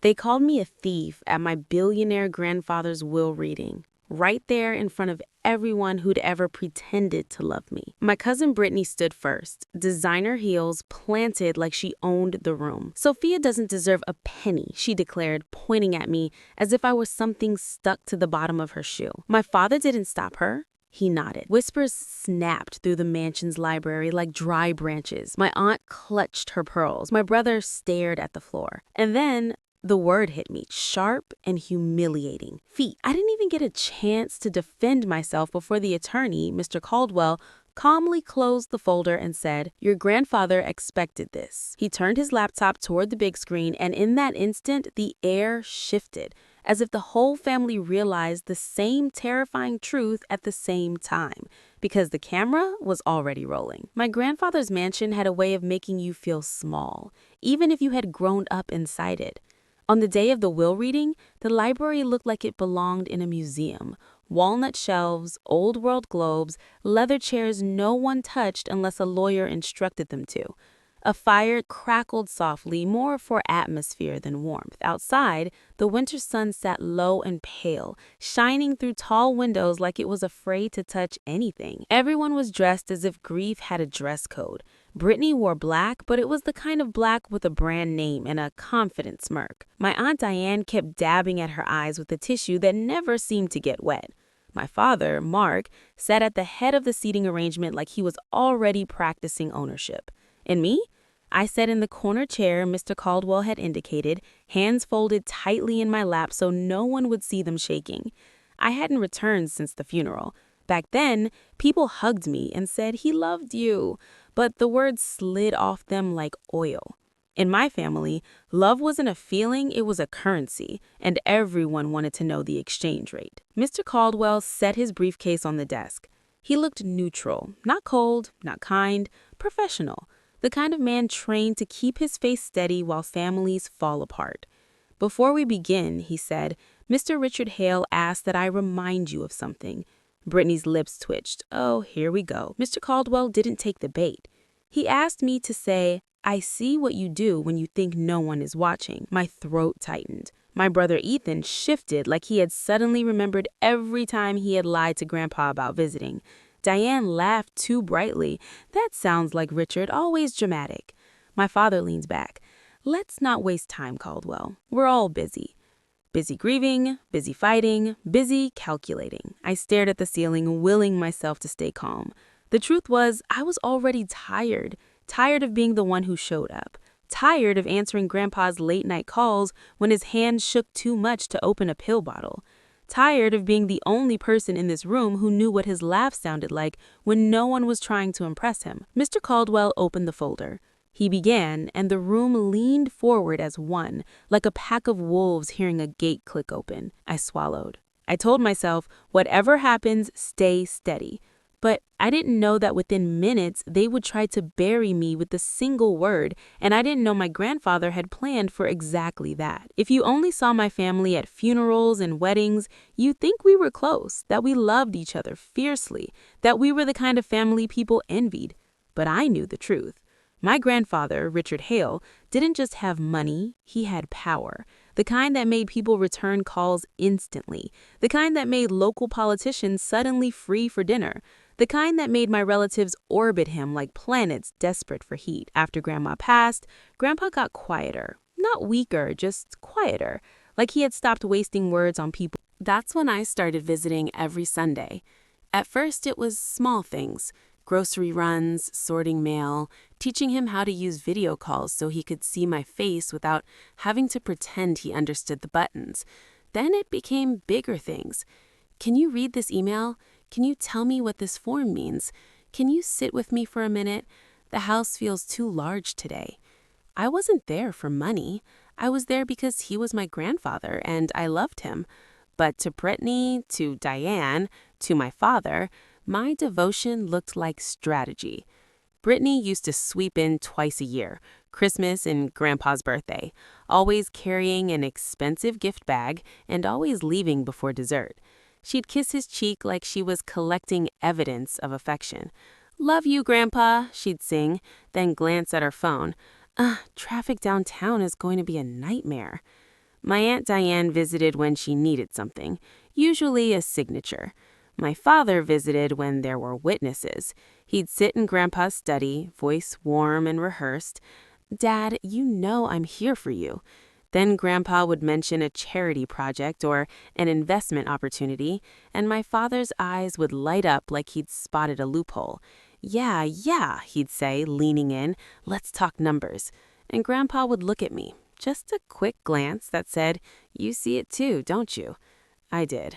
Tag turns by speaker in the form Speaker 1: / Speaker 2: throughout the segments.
Speaker 1: They called me a thief at my billionaire grandfather's will reading, right there in front of everyone who'd ever pretended to love me. My cousin Brittany stood first, designer heels planted like she owned the room. "Sophia doesn't deserve a penny," she declared, pointing at me as if I was something stuck to the bottom of her shoe. "My father didn't stop her." He nodded. Whispers snapped through the mansion's library like dry branches. My aunt clutched her pearls. My brother stared at the floor. And then the word hit me, sharp and humiliating. Feet. I didn't even get a chance to defend myself before the attorney, Mr. Caldwell, calmly closed the folder and said, "Your grandfather expected this." He turned his laptop toward the big screen, and in that instant, the air shifted, as if the whole family realized the same terrifying truth at the same time, because the camera was already rolling. My grandfather's mansion had a way of making you feel small, even if you had grown up inside it. On the day of the will reading, the library looked like it belonged in a museum. Walnut shelves, old-world globes, leather chairs no one touched unless a lawyer instructed them to. A fire crackled softly, more for atmosphere than warmth. Outside, the winter sun sat low and pale, shining through tall windows like it was afraid to touch anything. Everyone was dressed as if grief had a dress code. Brittany wore black, but it was the kind of black with a brand name and a confident smirk. My Aunt Diane kept dabbing at her eyes with a tissue that never seemed to get wet. My father, Mark, sat at the head of the seating arrangement like he was already practicing ownership. And me? I sat in the corner chair Mr. Caldwell had indicated, hands folded tightly in my lap so no one would see them shaking. I hadn't returned since the funeral. Back then, people hugged me and said, "He loved you," but the words slid off them like oil. In my family, love wasn't a feeling, it was a currency, and everyone wanted to know the exchange rate. Mr. Caldwell set his briefcase on the desk. He looked neutral, not cold, not kind, professional, the kind of man trained to keep his face steady while families fall apart. "Before we begin," he said, "Mr. Richard Hale asked that I remind you of something." Brittany's lips twitched. Oh, here we go. Mr. Caldwell didn't take the bait. He asked me to say, "I see what you do when you think no one is watching." My throat tightened. My brother Ethan shifted like he had suddenly remembered every time he had lied to Grandpa about visiting. Diane laughed too brightly. "That sounds like Richard, always dramatic." My father leaned back. "Let's not waste time, Caldwell. We're all busy. Busy grieving, busy fighting, busy calculating." I stared at the ceiling, willing myself to stay calm. The truth was, I was already tired. Tired of being the one who showed up. Tired of answering Grandpa's late-night calls when his hand shook too much to open a pill bottle. Tired of being the only person in this room who knew what his laugh sounded like when no one was trying to impress him. Mr. Caldwell opened the folder. He began, and the room leaned forward as one, like a pack of wolves hearing a gate click open. I swallowed. I told myself, whatever happens, stay steady. But I didn't know that within minutes they would try to bury me with a single word, and I didn't know my grandfather had planned for exactly that. If you only saw my family at funerals and weddings, you'd think we were close, that we loved each other fiercely, that we were the kind of family people envied. But I knew the truth. My grandfather, Richard Hale, didn't just have money, he had power. The kind that made people return calls instantly. The kind that made local politicians suddenly free for dinner. The kind that made my relatives orbit him like planets desperate for heat. After Grandma passed, Grandpa got quieter. Not weaker, just quieter. Like he had stopped wasting words on people. That's when I started visiting every Sunday. At first, it was small things. Grocery runs, sorting mail, teaching him how to use video calls so he could see my face without having to pretend he understood the buttons. Then it became bigger things. "Can you read this email? Can you tell me what this form means? Can you sit with me for a minute? The house feels too large today." I wasn't there for money. I was there because he was my grandfather and I loved him. But to Brittany, to Diane, to my father, my devotion looked like strategy. Brittany used to sweep in twice a year, Christmas and Grandpa's birthday, always carrying an expensive gift bag and always leaving before dessert. She'd kiss his cheek like she was collecting evidence of affection. "Love you, Grandpa," she'd sing, then glance at her phone. Traffic downtown is going to be a nightmare." My Aunt Diane visited when she needed something, usually a signature. My father visited when there were witnesses. He'd sit in Grandpa's study, voice warm and rehearsed. "Dad, you know I'm here for you." Then Grandpa would mention a charity project or an investment opportunity, and my father's eyes would light up like he'd spotted a loophole. "Yeah, yeah," he'd say, leaning in. "Let's talk numbers." And Grandpa would look at me. Just a quick glance that said, "You see it too, don't you?" I did.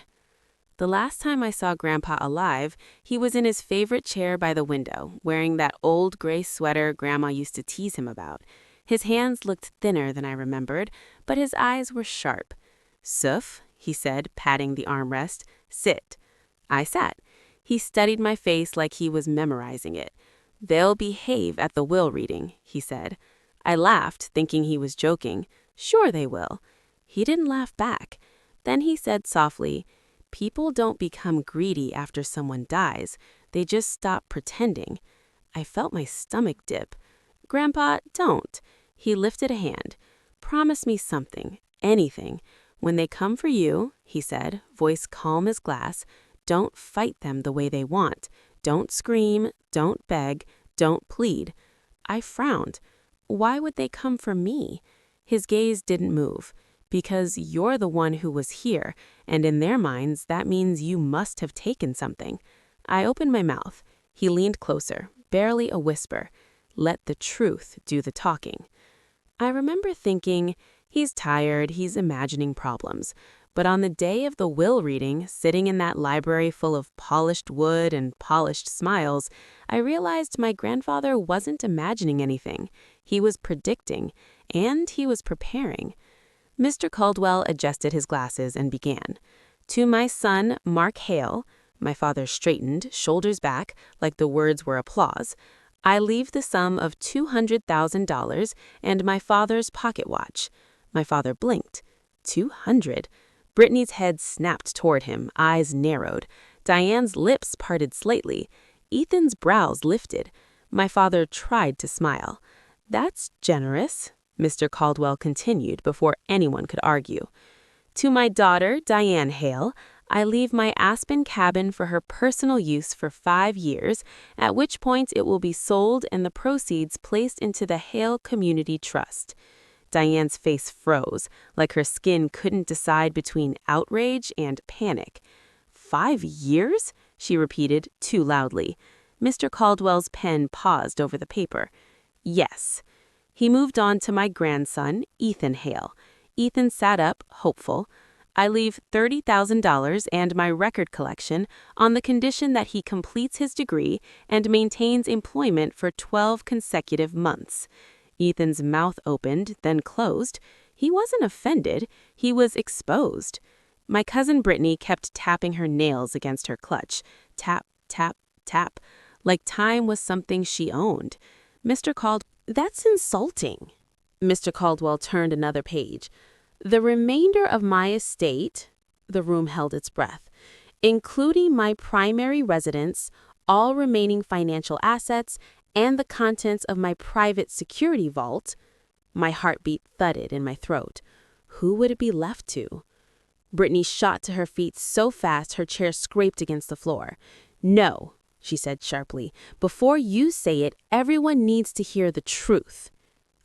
Speaker 1: The last time I saw Grandpa alive, he was in his favorite chair by the window, wearing that old gray sweater Grandma used to tease him about. His hands looked thinner than I remembered, but his eyes were sharp. "Suf," he said, patting the armrest. "Sit." I sat. He studied my face like he was memorizing it. "They'll behave at the will reading," he said. I laughed, thinking he was joking. "Sure they will." He didn't laugh back. Then he said softly, "People don't become greedy after someone dies. They just stop pretending." I felt my stomach dip. "Grandpa, don't." He lifted a hand. "Promise me something, anything. When they come for you," he said, voice calm as glass, "don't fight them the way they want. Don't scream, don't beg, don't plead." I frowned. "Why would they come for me?" His gaze didn't move. "Because you're the one who was here, and in their minds, that means you must have taken something." I opened my mouth. He leaned closer, barely a whisper. "Let the truth do the talking." I remember thinking, he's tired, he's imagining problems. But on the day of the will reading, sitting in that library full of polished wood and polished smiles, I realized my grandfather wasn't imagining anything. He was predicting, and he was preparing. Mr. Caldwell adjusted his glasses and began. "To my son, Mark Hale," my father straightened, shoulders back, like the words were applause, "I leave the sum of $200,000 and my father's pocket watch." My father blinked. 200. Brittany's head snapped toward him, eyes narrowed. Diane's lips parted slightly. Ethan's brows lifted. My father tried to smile. "That's generous," Mr. Caldwell continued before anyone could argue. "To my daughter, Diane Hale, I leave my Aspen cabin for her personal use for 5 years, at which point it will be sold and the proceeds placed into the Hale Community Trust." Diane's face froze, like her skin couldn't decide between outrage and panic. 5 years? She repeated, too loudly. Mr. Caldwell's pen paused over the paper. "Yes." He moved on to my grandson, Ethan Hale. Ethan sat up, hopeful. "I leave $30,000 and my record collection on the condition that he completes his degree and maintains employment for 12 consecutive months." Ethan's mouth opened, then closed. He wasn't offended. He was exposed. My cousin Brittany kept tapping her nails against her clutch. Tap, tap, tap. Like time was something she owned. "That's insulting." Mr. Caldwell turned another page. "The remainder of my estate," the room held its breath, "including my primary residence, all remaining financial assets, and the contents of my private security vault." My heartbeat thudded in my throat. Who would it be left to? Brittany shot to her feet so fast her chair scraped against the floor. "No," she said sharply. "Before you say it, everyone needs to hear the truth."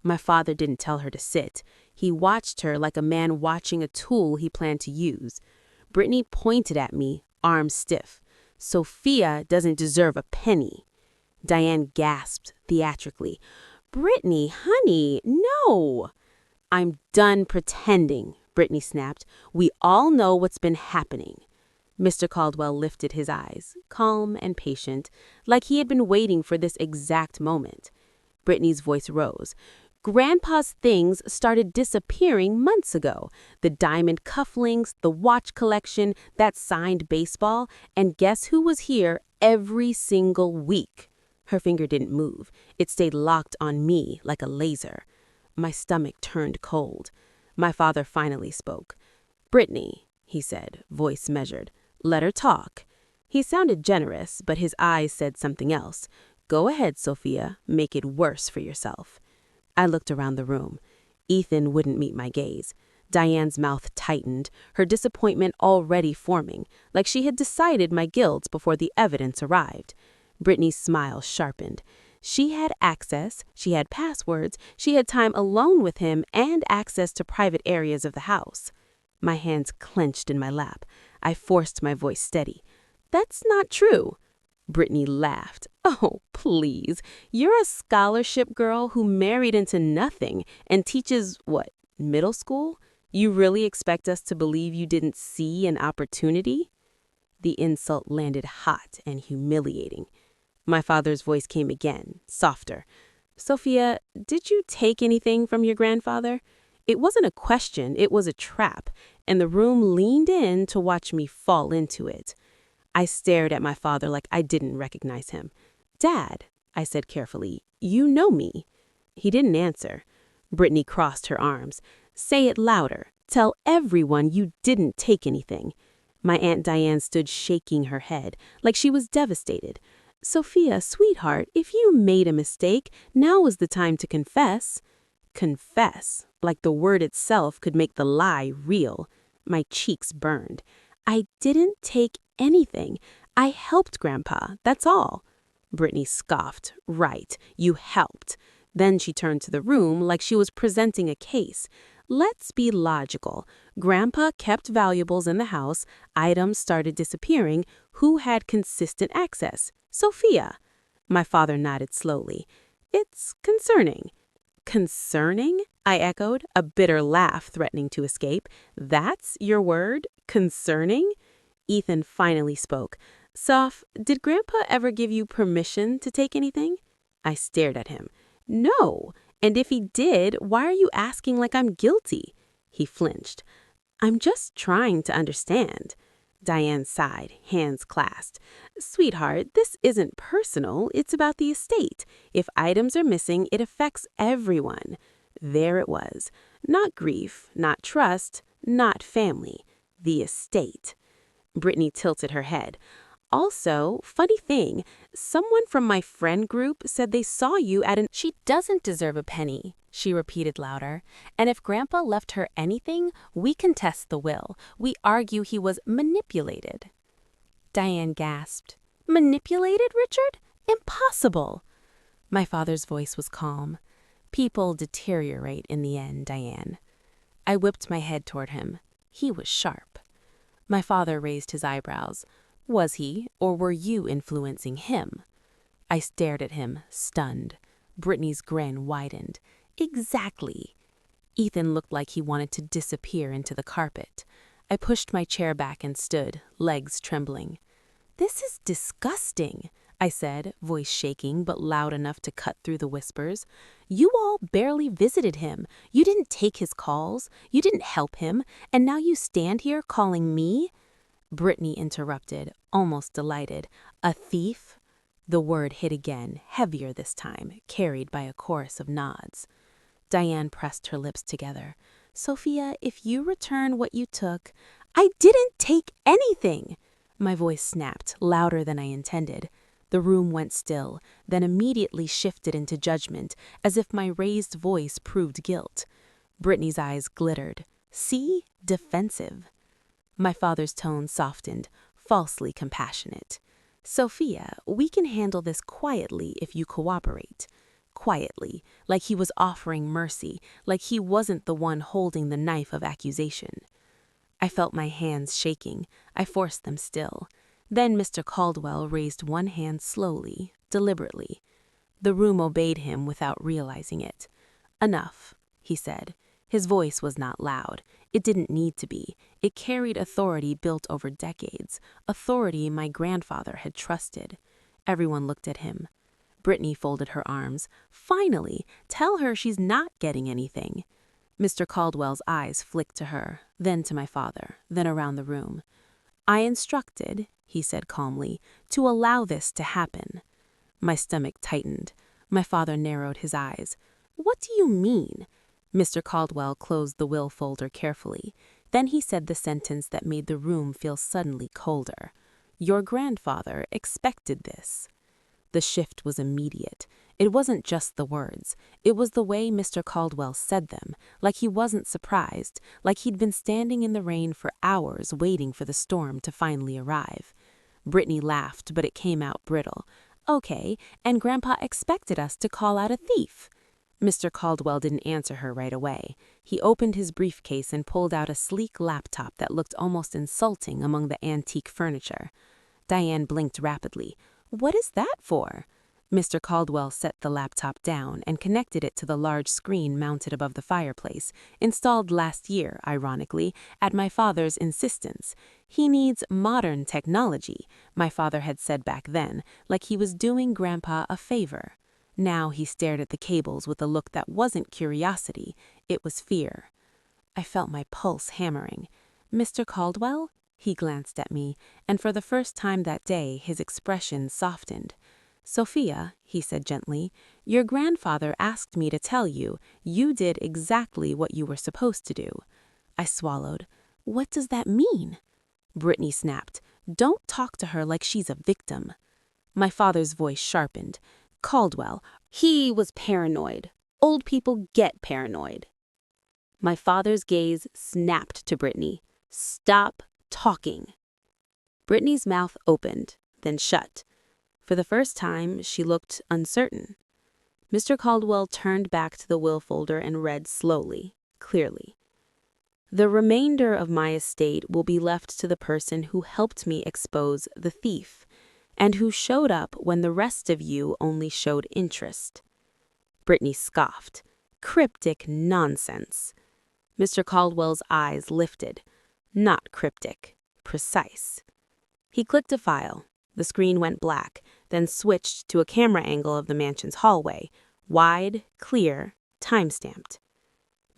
Speaker 1: My father didn't tell her to sit. He watched her like a man watching a tool he planned to use. Brittany pointed at me, arms stiff. "Sophia doesn't deserve a penny." Diane gasped theatrically. "Brittany, honey, no." "I'm done pretending," Brittany snapped. "We all know what's been happening." Mr. Caldwell lifted his eyes, calm and patient, like he had been waiting for this exact moment. Brittany's voice rose. "Grandpa's things started disappearing months ago. The diamond cufflinks, the watch collection, that signed baseball, and guess who was here every single week?" Her finger didn't move. It stayed locked on me like a laser. My stomach turned cold. My father finally spoke. "Brittany," he said, voice measured. "Let her talk." He sounded generous, but his eyes said something else. "Go ahead, Sophia. Make it worse for yourself." I looked around the room. Ethan wouldn't meet my gaze. Diane's mouth tightened, her disappointment already forming, like she had decided my guilt before the evidence arrived. Brittany's smile sharpened. She had access, she had passwords, she had time alone with him and access to private areas of the house. My hands clenched in my lap. I forced my voice steady. "That's not true." Brittany laughed. "Oh, please. You're a scholarship girl who married into nothing and teaches, what, middle school? You really expect us to believe you didn't see an opportunity?" The insult landed hot and humiliating. My father's voice came again, softer. "Sophia, did you take anything from your grandfather?" It wasn't a question, it was a trap, and the room leaned in to watch me fall into it. I stared at my father like I didn't recognize him. "Dad," I said carefully, "you know me." He didn't answer. Brittany crossed her arms. "Say it louder. Tell everyone you didn't take anything." My Aunt Diane stood shaking her head, like she was devastated. "Sophia, sweetheart, if you made a mistake, now is the time to confess." Confess, like the word itself could make the lie real. My cheeks burned. "I didn't take anything. I helped Grandpa, that's all." Brittany scoffed. "Right, you helped." Then she turned to the room like she was presenting a case. "Let's be logical. Grandpa kept valuables in the house, items started disappearing. Who had consistent access? Sophia." My father nodded slowly. "It's concerning." "Concerning?" I echoed, a bitter laugh threatening to escape. "That's your word? Concerning?" Ethan finally spoke. "Soph, did Grandpa ever give you permission to take anything?" I stared at him. "No. And if he did, why are you asking like I'm guilty?" He flinched. "I'm just trying to understand." Diane sighed, hands clasped. "Sweetheart, this isn't personal. It's about the estate. If items are missing, it affects everyone." There it was. Not grief, not trust, not family. The estate. Brittany tilted her head. "Also, funny thing, someone from my friend group said they saw you at an—"
Speaker 2: "She doesn't deserve a penny," she repeated louder. "And if Grandpa left her anything, we contest the will. We argue he was manipulated." Diane gasped. "Manipulated, Richard? Impossible!" My father's voice was calm. "People deteriorate in the end, Diane." I whipped my head toward him. He was sharp. My father raised his eyebrows. "Was he, or were you influencing him?" I stared at him, stunned. Brittany's grin widened. "Exactly." Ethan looked like he wanted to disappear into the carpet. I pushed my chair back and stood, legs trembling. "This is disgusting," I said, voice shaking but loud enough to cut through the whispers. "You all barely visited him. You didn't take his calls. You didn't help him. And now you stand here calling me—" Brittany interrupted, almost delighted. "A thief?" The word hit again, heavier this time, carried by a chorus of nods. Diane pressed her lips together. "Sophia, if you return what you took—" "I didn't take anything!" My voice snapped, louder than I intended. The room went still, then immediately shifted into judgment, as if my raised voice proved guilt. Brittany's eyes glittered. "See? Defensive." My father's tone softened, falsely compassionate. "Sophia, we can handle this quietly if you cooperate." Quietly, like he was offering mercy, like he wasn't the one holding the knife of accusation. I felt my hands shaking. I forced them still. Then Mr. Caldwell raised one hand slowly, deliberately. The room obeyed him without realizing it. "Enough," he said. His voice was not loud. It didn't need to be. It carried authority built over decades, authority my grandfather had trusted. Everyone looked at him. Brittany folded her arms. "Finally, tell her she's not getting anything." Mr. Caldwell's eyes flicked to her, then to my father, then around the room. "I instructed," he said calmly, "to allow this to happen." My stomach tightened. My father narrowed his eyes. "What do you mean?" Mr. Caldwell closed the will folder carefully. Then he said the sentence that made the room feel suddenly colder. "Your grandfather expected this." The shift was immediate. It wasn't just the words. It was the way Mr. Caldwell said them, like he wasn't surprised, like he'd been standing in the rain for hours waiting for the storm to finally arrive. Brittany laughed, but it came out brittle. Okay, and Grandpa expected us to call out a thief. Mr. Caldwell didn't answer her right away. He opened his briefcase and pulled out a sleek laptop that looked almost insulting among the antique furniture. Diane blinked rapidly. What is that for? Mr. Caldwell set the laptop down and connected it to the large screen mounted above the fireplace, installed last year, ironically, at my father's insistence. He needs modern technology, my father had said back then, like he was doing Grandpa a favor. Now he stared at the cables with a look that wasn't curiosity, it was fear. I felt my pulse hammering. Mr. Caldwell? He glanced at me, and for the first time that day his expression softened. Sophia, he said gently, your grandfather asked me to tell you you did exactly what you were supposed to do. I swallowed. What does that mean? Brittany snapped. Don't talk to her like she's a victim. My father's voice sharpened. Caldwell, he was paranoid. Old people get paranoid. My father's gaze snapped to Brittany. Stop talking. Brittany's mouth opened, then shut. For the first time, she looked uncertain. Mr. Caldwell turned back to the will folder and read slowly, clearly. The remainder of my estate will be left to the person who helped me expose the thief, and who showed up when the rest of you only showed interest. Brittany scoffed. Cryptic nonsense. Mr. Caldwell's eyes lifted. Not cryptic, precise. He clicked a file. The screen went black, then switched to a camera angle of the mansion's hallway, wide, clear, time-stamped.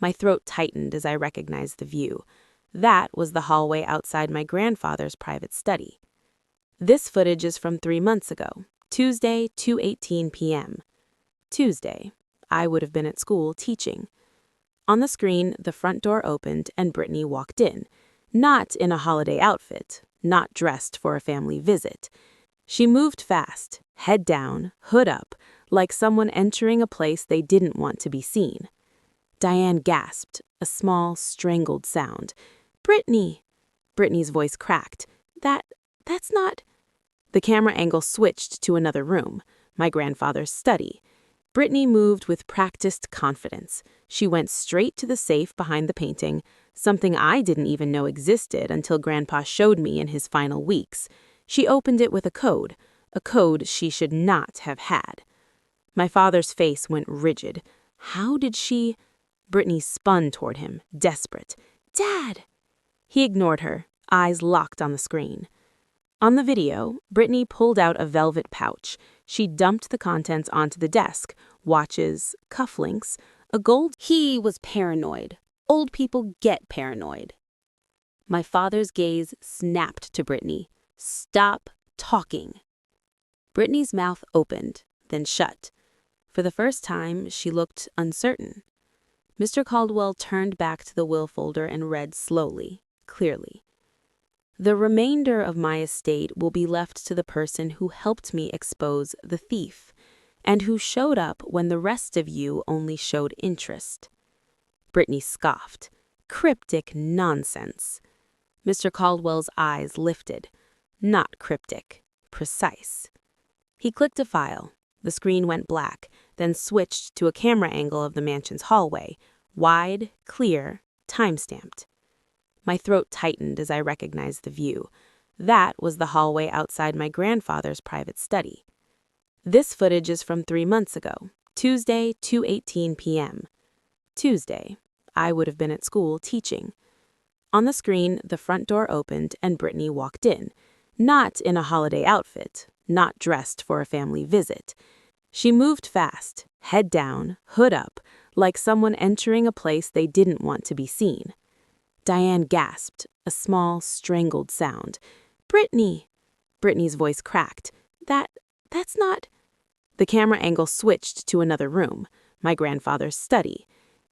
Speaker 2: My throat tightened as I recognized the view. That was the hallway outside my grandfather's private study. This footage is from 3 months ago, Tuesday, 2:18 p.m. Tuesday. I would have been at school teaching. On the screen, the front door opened and Brittany walked in, not in a holiday outfit, not dressed for a family visit. She moved fast, head down, hood up, like someone entering a place they didn't want to be seen. Diane gasped, a small, strangled sound. Brittany! Brittany's voice cracked. That's not... The camera angle switched to another room, my grandfather's study. Brittany moved with practiced confidence. She went straight to the safe behind the painting, something I didn't even know existed until Grandpa showed me in his final weeks. She opened it with a code she should not have had. My father's face went rigid. How did she... Brittany spun toward him, desperate. Dad! He ignored her, eyes locked on the screen. On the video, Brittany pulled out a velvet pouch. She dumped the contents onto the desk, watches, cufflinks, a gold... He was paranoid. Old people get paranoid. My father's gaze snapped to Brittany. Stop talking. Brittany's mouth opened, then shut. For the first time, she looked uncertain. Mr. Caldwell turned back to the will folder and read slowly, clearly. The remainder of my estate will be left to the person who helped me expose the thief, and who showed up when the rest of you only showed interest. Brittany scoffed. Cryptic nonsense. Mr. Caldwell's eyes lifted. Not cryptic, precise. He clicked a file. The screen went black, then switched to a camera angle of the mansion's hallway, wide, clear, time-stamped. My throat tightened as I recognized the view. That was the hallway outside my grandfather's private study. This footage is from 3 months ago, Tuesday, 2:18 p.m. Tuesday. I would have been at school teaching. On the screen, the front door opened and Brittany walked in, not in a holiday outfit, not dressed for a family visit. She moved fast, head down, hood up, like someone entering a place they didn't want to be seen. Diane gasped, a small, strangled sound. Brittany! Brittany's voice cracked. That's not... The camera angle switched to another room, my grandfather's study.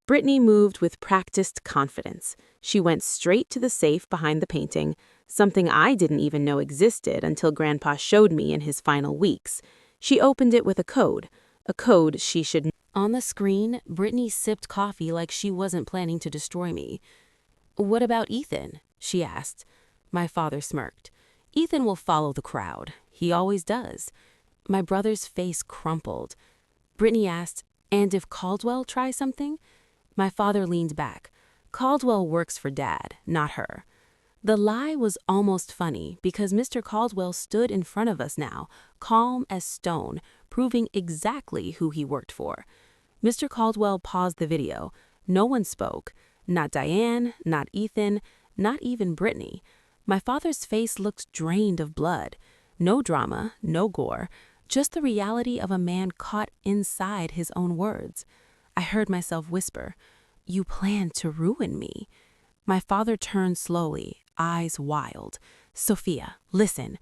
Speaker 2: Brittany moved with practiced confidence. She went straight to the safe behind the painting, something I didn't even know existed until Grandpa showed me in his final weeks. She opened it with a code
Speaker 1: a code she should.
Speaker 2: On the screen, Brittany sipped coffee like she wasn't planning to destroy me. "What about Ethan?" she asked. My father smirked. "Ethan will follow the crowd. He always does." My brother's face crumpled. Brittany asked, "And if Caldwell tries something?" My father leaned back. "Caldwell works for Dad, not her." The lie was almost funny because Mr. Caldwell stood in front of us now, calm as stone, proving exactly who he worked for. Mr. Caldwell paused the video. No one spoke. Not Diane, not Ethan, not even Brittany. My father's face looked drained of blood. No drama, no gore, just the reality of a man caught inside his own words. I heard myself whisper, "You plan to ruin me." My father turned slowly, eyes wild. "Sophia, listen."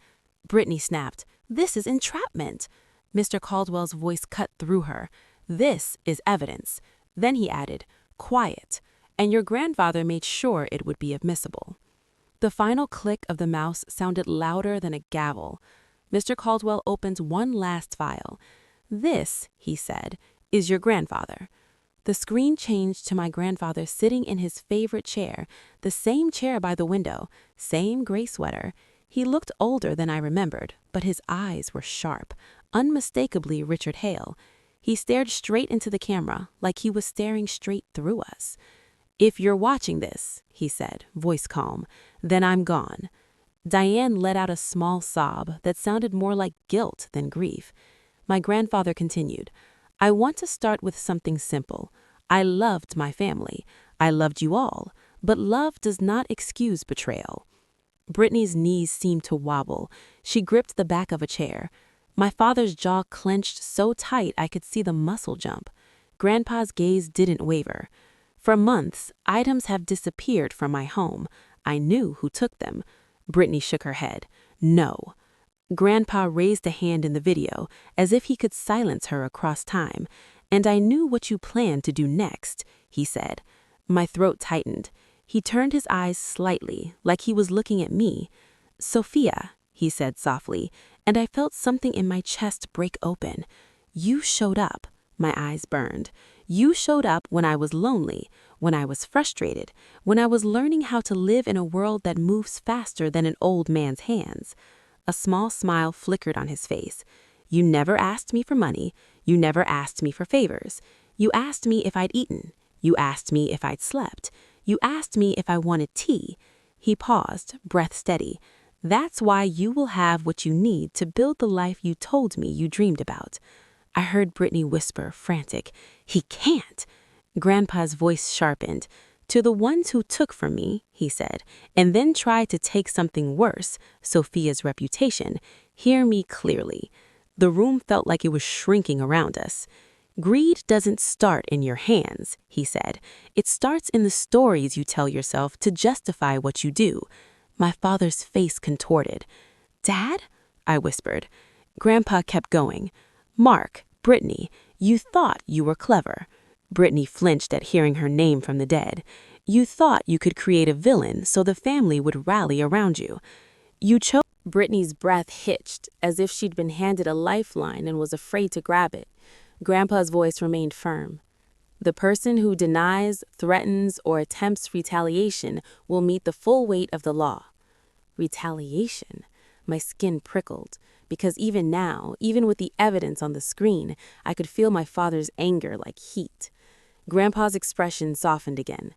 Speaker 2: Brittany snapped, "This is entrapment." Mr. Caldwell's voice cut through her. "This is evidence." Then he added, "Quiet." And your grandfather made sure it would be admissible. The final click of the mouse sounded louder than a gavel. Mr. Caldwell opened one last file. "This," he said, "is your grandfather." The screen changed to my grandfather sitting in his favorite chair, the same chair by the window, same gray sweater. He looked older than I remembered, but his eyes were sharp, unmistakably Richard Hale. He stared straight into the camera, like he was staring straight through us. "If you're watching this," he said, voice calm, "then I'm gone." Diane let out a small sob that sounded more like guilt than grief. My grandfather continued, "I want to start with something simple. I loved my family. I loved you all. But love does not excuse betrayal." Brittany's knees seemed to wobble. She gripped the back of a chair. My father's jaw clenched so tight I could see the muscle jump. Grandpa's gaze didn't waver. "For months, items have disappeared from my home. I knew who took them." Brittany shook her head. "No." Grandpa raised a hand in the video, as if he could silence her across time. "And I knew what you planned to do next," he said. My throat tightened. He turned his eyes slightly, like he was looking at me. "Sophia," he said softly, and I felt something in my chest break open. "You showed up." My eyes burned. "You showed up when I was lonely, when I was frustrated, when I was learning how to live in a world that moves faster than an old man's hands." A small smile flickered on his face. "You never asked me for money. You never asked me for favors. You asked me if I'd eaten. You asked me if I'd slept. You asked me if I wanted tea." He paused, breath steady. "That's why you will have what you need to build the life you told me you dreamed about." I heard Brittany whisper, frantic, "He can't." Grandpa's voice sharpened. "To the ones who took from me," he said, "and then tried to take something worse, Sophia's reputation, hear me clearly." The room felt like it was shrinking around us. "Greed doesn't start in your hands," he said. "It starts in the stories you tell yourself to justify what you do." My father's face contorted. "Dad?" I whispered. Grandpa kept going. "Mark, Brittany, you thought you were clever." Brittany flinched at hearing her name from the dead. "You thought you could create a villain so the family would rally around you. You chose." Brittany's breath hitched, as if she'd been handed a lifeline and was afraid to grab it. Grandpa's voice remained firm. "The person who denies, threatens, or attempts retaliation will meet the full weight of the law." Retaliation? My skin prickled, because even now, even with the evidence on the screen, I could feel my father's anger like heat. Grandpa's expression softened again.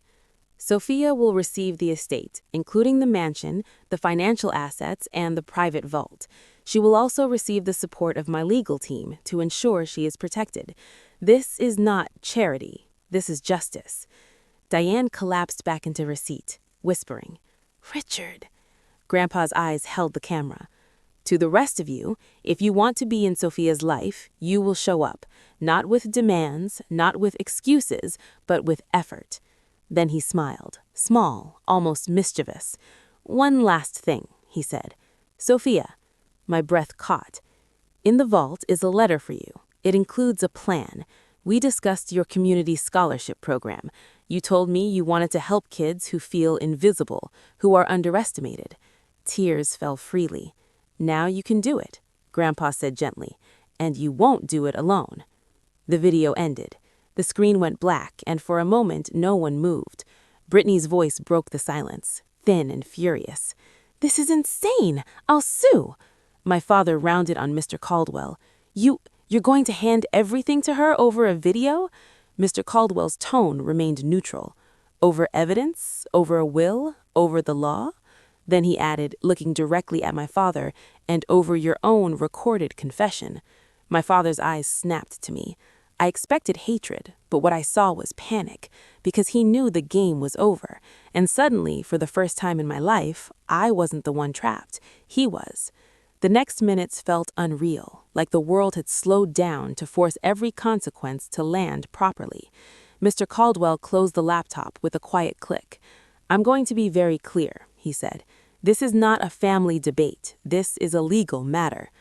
Speaker 2: "Sophia will receive the estate, including the mansion, the financial assets, and the private vault. She will also receive the support of my legal team to ensure she is protected. This is not charity. This is justice." Diane collapsed back into her seat, whispering, "Richard." Grandpa's eyes held the camera. "To the rest of you, if you want to be in Sophia's life, you will show up, not with demands, not with excuses, but with effort." Then he smiled, small, almost mischievous. "One last thing," he said. "Sophia." My breath caught. "In the vault is a letter for you. It includes a plan. We discussed your community scholarship program. You told me you wanted to help kids who feel invisible, who are underestimated." Tears fell freely. "Now you can do it," Grandpa said gently, "and you won't do it alone." The video ended. The screen went black, and for a moment no one moved. Brittany's voice broke the silence, thin and furious. "This is insane! I'll sue!" My father rounded on Mr. Caldwell. You're going to hand everything to her over a video?" Mr. Caldwell's tone remained neutral. "Over evidence? Over a will? Over the law?" Then he added, looking directly at my father, "And over your own recorded confession." My father's eyes snapped to me. I expected hatred, but what I saw was panic, because he knew the game was over, and suddenly, for the first time in my life, I wasn't the one trapped. He was. The next minutes felt unreal, like the world had slowed down to force every consequence to land properly. Mr. Caldwell closed the laptop with a quiet click. "I'm going to be very clear," he said. "This is not a family debate. This is a legal matter."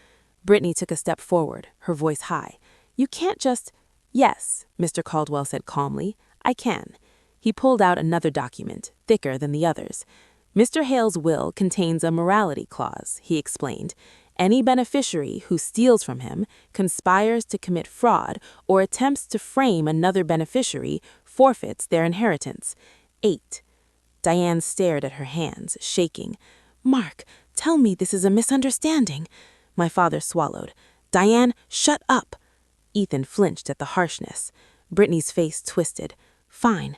Speaker 2: Brittany took a step forward, her voice high. "You can't just—" "Yes," Mr. Caldwell said calmly, "I can." He pulled out another document, thicker than the others. "Mr. Hale's will contains a morality clause," he explained. "Any beneficiary who steals from him, conspires to commit fraud, or attempts to frame another beneficiary forfeits their inheritance." 8. Diane stared at her hands, shaking. "Mark, tell me this is a misunderstanding." My father swallowed. "Diane, shut up." Ethan flinched at the harshness. Brittany's face twisted. Fine,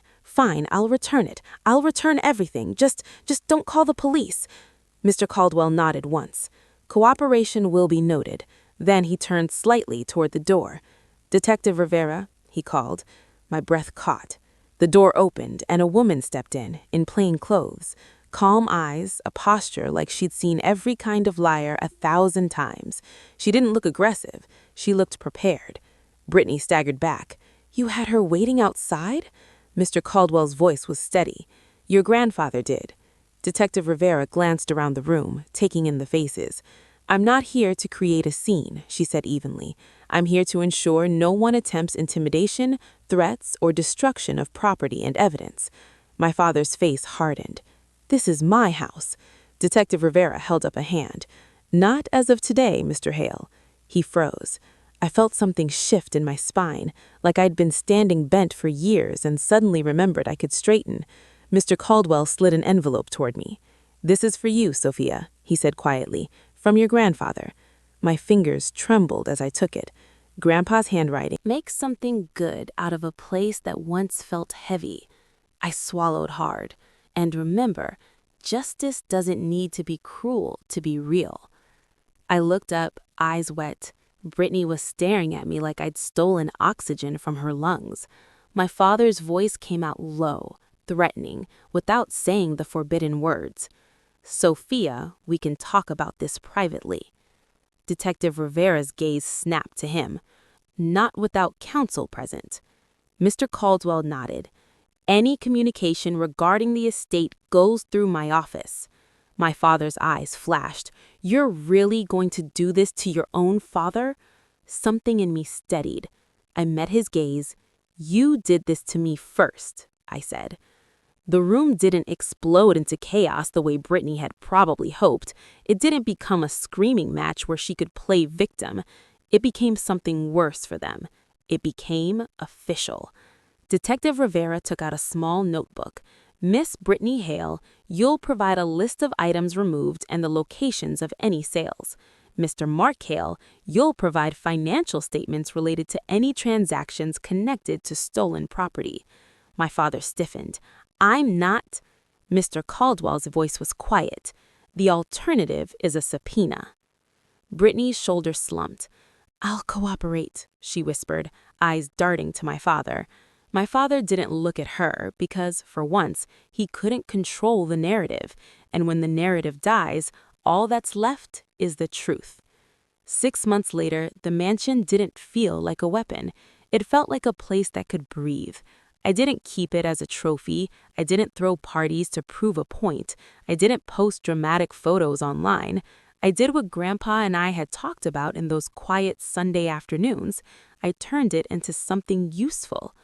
Speaker 2: I'll return it. I'll return everything. Just don't call the police." Mr. Caldwell nodded once. "Cooperation will be noted." Then he turned slightly toward the door. "Detective Rivera," he called. My breath caught. The door opened, and a woman stepped in plain clothes. Calm eyes, a posture like she'd seen every kind of liar 1,000 times. She didn't look aggressive. She looked prepared. Brittany staggered back. "You had her waiting outside?" Mr. Caldwell's voice was steady. "Your grandfather did." Detective Rivera glanced around the room, taking in the faces. "I'm not here to create a scene," she said evenly. "I'm here to ensure no one attempts intimidation, threats, or destruction of property and evidence." My father's face hardened. "This is my house." Detective Rivera held up a hand. "Not as of today, Mr. Hale." He froze. I felt something shift in my spine, like I'd been standing bent for years and suddenly remembered I could straighten. Mr. Caldwell slid an envelope toward me. "This is for you, Sophia," he said quietly, "from your grandfather." My fingers trembled as I took it. Grandpa's handwriting. "Make something good out of a place that once felt heavy." I swallowed hard. And remember, justice doesn't need to be cruel to be real. I looked up, eyes wet. Brittany was staring at me like I'd stolen oxygen from her lungs. My father's voice came out low, threatening, without saying the forbidden words. "Sophia, we can talk about this privately." Detective Rivera's gaze snapped to him. "Not without counsel present." Mr. Caldwell nodded. "Any communication regarding the estate goes through my office." My father's eyes flashed. "You're really going to do this to your own father?" Something in me steadied. I met his gaze. "You did this to me first," I said. The room didn't explode into chaos the way Brittany had probably hoped. It didn't become a screaming match where she could play victim. It became something worse for them. It became official. Detective Rivera took out a small notebook. "Miss Brittany Hale, you'll provide a list of items removed and the locations of any sales. Mr. Mark Hale, you'll provide financial statements related to any transactions connected to stolen property." My father stiffened. "I'm not—" Mr. Caldwell's voice was quiet. "The alternative is a subpoena." Brittany's shoulders slumped. "I'll cooperate," she whispered, eyes darting to my father. My father didn't look at her because, for once, he couldn't control the narrative, and when the narrative dies, all that's left is the truth. 6 months later, the mansion didn't feel like a weapon. It felt like a place that could breathe. I didn't keep it as a trophy. I didn't throw parties to prove a point. I didn't post dramatic photos online. I did what Grandpa and I had talked about in those quiet Sunday afternoons. I turned it into something useful.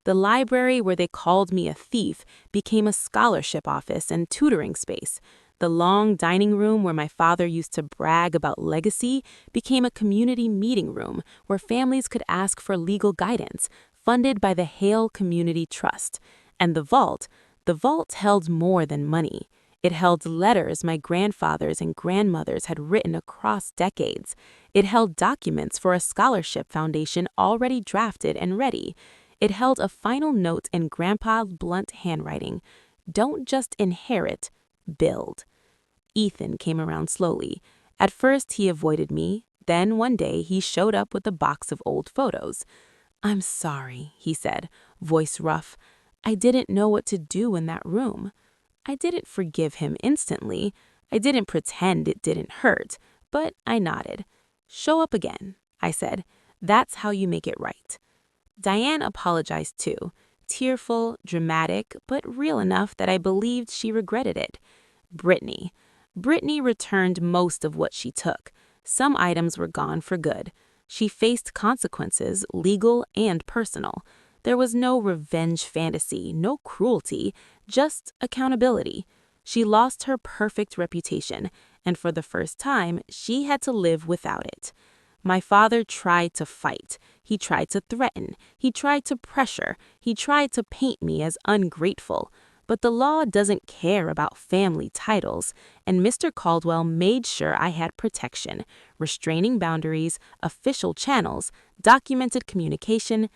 Speaker 2: The library where they called me a thief became a scholarship office and tutoring space. The long dining room where my father used to brag about legacy became a community meeting room where families could ask for legal guidance, funded by the Hale Community Trust. And the vault held more than money. It held letters my grandfathers and grandmothers had written across decades. It held documents for a scholarship foundation already drafted and ready. It held a final note in Grandpa's blunt handwriting. Don't just inherit, build. Ethan came around slowly. At first he avoided me, then one day he showed up with a box of old photos. "I'm sorry," he said, voice rough. "I didn't know what to do in that room." I didn't forgive him instantly. I didn't pretend it didn't hurt, but I nodded. "Show up again," I said. "That's how you make it right." Diane apologized too, tearful, dramatic, but real enough that I believed she regretted it. Brittany. Brittany returned most of what she took. Some items were gone for good. She faced consequences, legal and personal. There was no revenge fantasy, no cruelty, just accountability. She lost her perfect reputation, and for the first time, she had to live without it. My father tried to fight. He tried to threaten. He tried to pressure. He tried to paint me as ungrateful. But the law doesn't care about family titles, and Mr. Caldwell made sure I had protection, restraining boundaries, official channels, documented communication,